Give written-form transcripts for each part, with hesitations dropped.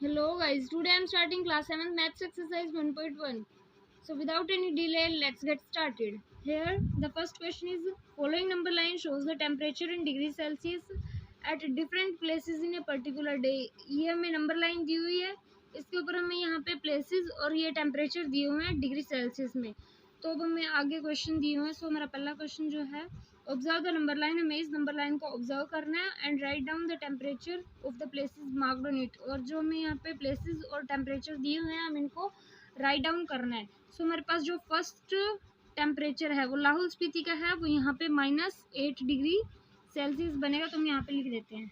Hello guys, today I am starting class 7th maths exercise 1.1. So without any delay, let's get started. Here the first question is, following number line shows the temperature in degrees Celsius at different places in a particular day. ये हमें number line दी हुई है, इसके ऊपर हमें यहाँ पे places और ये टेम्परेचर दिए हुए हैं डिग्री सेल्सियस में। तो अब हमें आगे क्वेश्चन दिए हुए हैं। सो हमारा पहला क्वेश्चन जो है, ऑब्जर्व द नंबर लाइन, हमें इस नंबर लाइन को ऑब्जर्व करना है and write down the temperature of the places marked on it. और जो हमें यहाँ पे प्लेसेस और टेम्परेचर दिए हुए हैं हम इनको राइट डाउन करना है। सो हमारे पास जो फर्स्ट टेम्परेचर है वो लाहौल स्पीति का है, वो यहाँ पे -8 डिग्री सेल्सियस बनेगा। तो हम यहाँ पे लिख देते हैं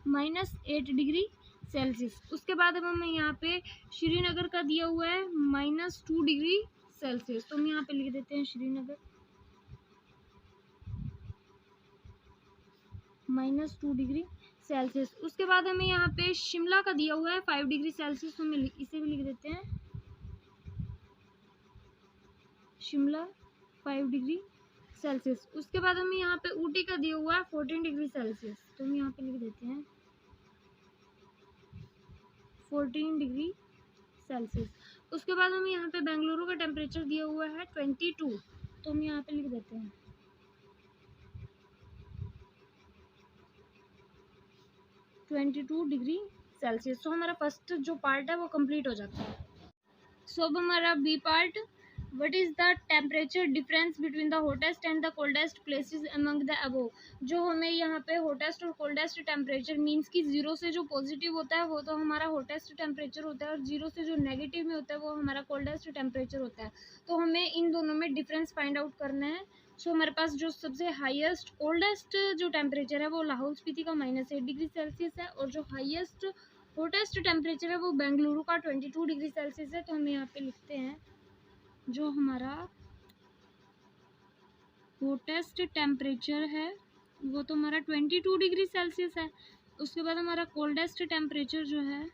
-8 डिग्री सेल्सियस। उसके बाद अब हमें यहाँ पे श्रीनगर का दिया हुआ है -2 डिग्री सेल्सियस। तो हम यहाँ पे लिख देते हैं श्रीनगर -2 डिग्री सेल्सियस। उसके बाद हमें यहाँ पे शिमला का दिया हुआ है 5 डिग्री सेल्सियस। तो हम इसे भी लिख देते हैं शिमला 5 डिग्री सेल्सियस। उसके बाद हमें यहाँ पे ऊटी का दिया हुआ है 14 डिग्री सेल्सियस। तो हम यहाँ पे लिख देते हैं 14 डिग्री सेल्सियस। उसके बाद हमें यहाँ पे बेंगलुरु का टेम्परेचर दिया हुआ है 22। तो हम यहाँ पे लिख देते हैं 22 डिग्री सेल्सियस। तो हमारा फर्स्ट जो पार्ट है वो कंप्लीट हो जाता है। सो अब हमारा B part, what is the temperature difference between the hottest and the coldest places among the above. जो हमें यहाँ पे हॉटेस्ट और कोल्डेस्ट टेम्परेचर मीन्स कि जीरो से जो पॉजिटिव होता है वो तो हमारा हॉटेस्ट टेम्परेचर होता है, और जीरो से जो नेगेटिव में होता है वो हमारा कोल्डेस्ट टेम्परेचर होता है। तो हमें इन दोनों में डिफरेंस फाइंड आउट करना है। सो हमारे पास जो सबसे हाईएस्ट कोल्डेस्ट जो टेम्परेचर है वो लाहौल स्पीति का -8 डिग्री सेल्सियस है, और जो हाईएस्ट हॉटेस्ट टेम्परेचर है वो बेंगलुरु का 22 डिग्री सेल्सियस है। तो हम यहाँ पे लिखते हैं जो हमारा हॉटेस्ट टेम्परेचर है वो तो हमारा 22 डिग्री सेल्सियस है। उसके बाद हमारा कोल्डेस्ट टेम्परेचर जो है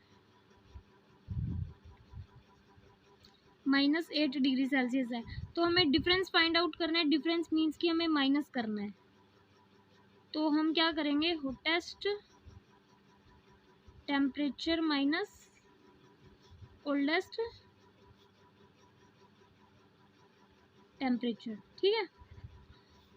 -8 डिग्री सेल्सियस है। तो हमें डिफरेंस फाइंड आउट करना है। डिफरेंस मीन्स कि हमें माइनस करना है। तो हम क्या करेंगे, hottest temperature minus coldest temperature, ठीक है।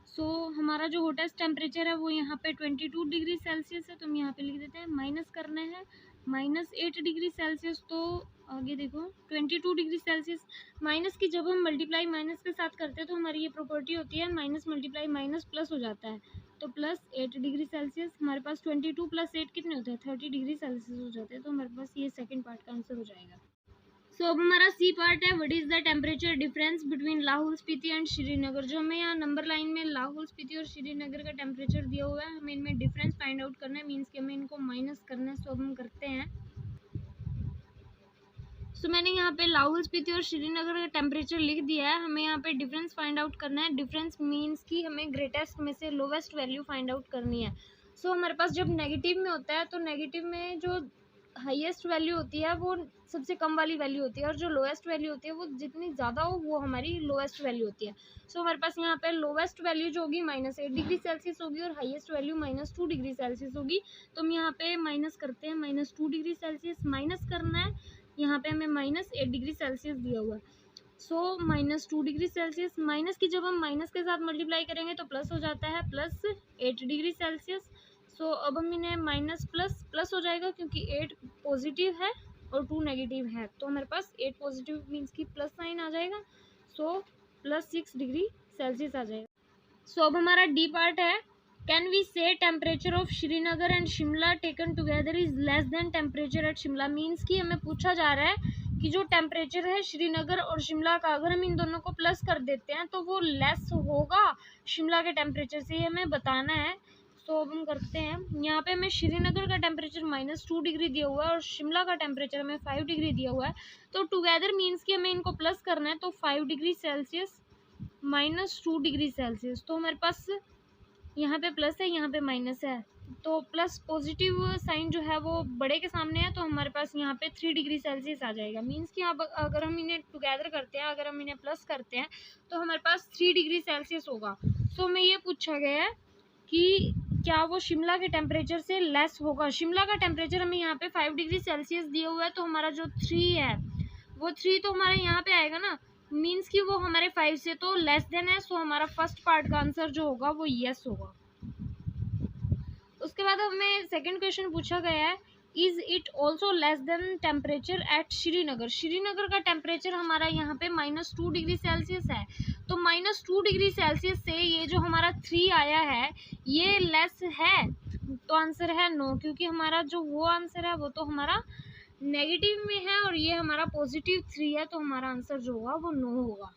सो हमारा जो हॉटेस्ट टेम्परेचर है वो यहाँ पे 22 डिग्री सेल्सियस है। तो हम यहाँ पे लिख देते हैं, माइनस करना है -8 डिग्री सेल्सियस। तो आगे देखो 22 डिग्री सेल्सियस, माइनस की जब हम मल्टीप्लाई माइनस के साथ करते हैं तो हमारी ये प्रॉपर्टी होती है माइनस मल्टीप्लाई माइनस प्लस हो जाता है। तो +8 डिग्री सेल्सियस, हमारे पास 22 + 8 कितने होते हैं, 30 डिग्री सेल्सियस हो जाते हैं। तो हमारे पास ये सेकेंड पार्ट का आंसर हो जाएगा। सो अब हमारा सी पार्ट है, what is the temperature difference between Lahaul Spiti and Srinagar. जो हमें यहाँ नंबर लाइन में लाहौल स्पीति और श्रीनगर का टेम्परेचर दिया हुआ है, हमें इनमें डिफरेंस फाइंड आउट करना है, मीन्स कि हमें इनको माइनस करना है। सो अब हम करते हैं। सो मैंने यहाँ पे लाहौल स्पीति और श्रीनगर का टेम्परेचर लिख दिया है। हमें यहाँ पे डिफरेंस फाइंड आउट करना है। डिफरेंस मीन्स कि हमें ग्रेटेस्ट में से लोवेस्ट वैल्यू फाइंड आउट करनी है। सो हमारे पास जब नेगेटिव में होता है तो नेगेटिव में जो हाईएस्ट वैल्यू होती है वो सबसे कम वाली वैल्यू होती है, और जो लोएस्ट वैल्यू होती है वो जितनी ज़्यादा हो वो हमारी लोएस्ट वैल्यू होती है। सो हमारे पास यहाँ पे लोवेस्ट वैल्यू जो होगी -8 डिग्री सेल्सियस होगी, और हाईएस्ट वैल्यू -2 डिग्री सेल्सियस होगी। तो हम यहाँ पे माइनस करते हैं, -2 डिग्री सेल्सियस माइनस करना है। यहाँ पे हमें -8 डिग्री सेल्सियस दिया हुआ है। सो -2 डिग्री सेल्सियस, माइनस की जब हम माइनस के साथ मल्टीप्लाई करेंगे तो प्लस हो जाता है, +8 डिग्री सेल्सियस। सो अब हम इन्हें माइनस प्लस प्लस हो जाएगा, क्योंकि 8 पॉजिटिव है और 2 नेगेटिव है। तो हमारे पास 8 पॉजिटिव मीन्स की प्लस साइन आ जाएगा। सो +6 डिग्री सेल्सियस आ जाएगा। सो अब हमारा डी पार्ट है, कैन वी से temperature of Srinagar and Shimla taken together is less than temperature at Shimla. Means कि हमें पूछा जा रहा है कि जो टेम्परेचर है श्रीनगर और शिमला का, अगर हम इन दोनों को प्लस कर देते हैं तो वो लेस होगा शिमला के टेम्परेचर से, ये हमें बताना है। तो अब हम करते हैं, यहाँ पे हमें श्रीनगर का टेम्परेचर -2 डिग्री दिया हुआ है और शिमला का टेम्परेचर हमें 5 डिग्री दिया हुआ है। तो टुगेदर मीन्स कि हमें इनको प्लस करना है। तो 5 डिग्री सेल्सियस -2 डिग्री सेल्सियस। तो हमारे पास यहाँ पे प्लस है, यहाँ पे माइनस है, तो प्लस पॉजिटिव साइन जो है वो बड़े के सामने है। तो हमारे पास यहाँ पे 3 डिग्री सेल्सियस आ जाएगा। मीन्स कि अब अगर हम इन्हें टुगेदर करते हैं, अगर हम इन्हें प्लस करते हैं तो हमारे पास 3 डिग्री सेल्सियस होगा। सो हमें ये पूछा गया है कि क्या वो शिमला के टेम्परेचर से लेस होगा। शिमला का टेम्परेचर हमें यहाँ पे 5 डिग्री सेल्सियस दिया हुआ है, तो हमारा जो 3 है वो 3 तो हमारे यहाँ पे आएगा ना, मीन्स कि वो हमारे 5 से तो लेस देन है। सो हमारा फर्स्ट पार्ट का आंसर जो होगा वो यस होगा। उसके बाद हमें सेकंड क्वेश्चन पूछा गया है, is it also less than temperature at Srinagar. Srinagar का टेम्परेचर हमारा यहाँ पे -2 डिग्री सेल्सियस है, तो -2 डिग्री सेल्सियस से ये जो हमारा 3 आया है ये लेस है, तो आंसर है नो, क्योंकि हमारा जो वो आंसर है वो तो हमारा नेगेटिव में है और ये हमारा पॉजिटिव 3 है, तो हमारा आंसर जो होगा वो नो होगा।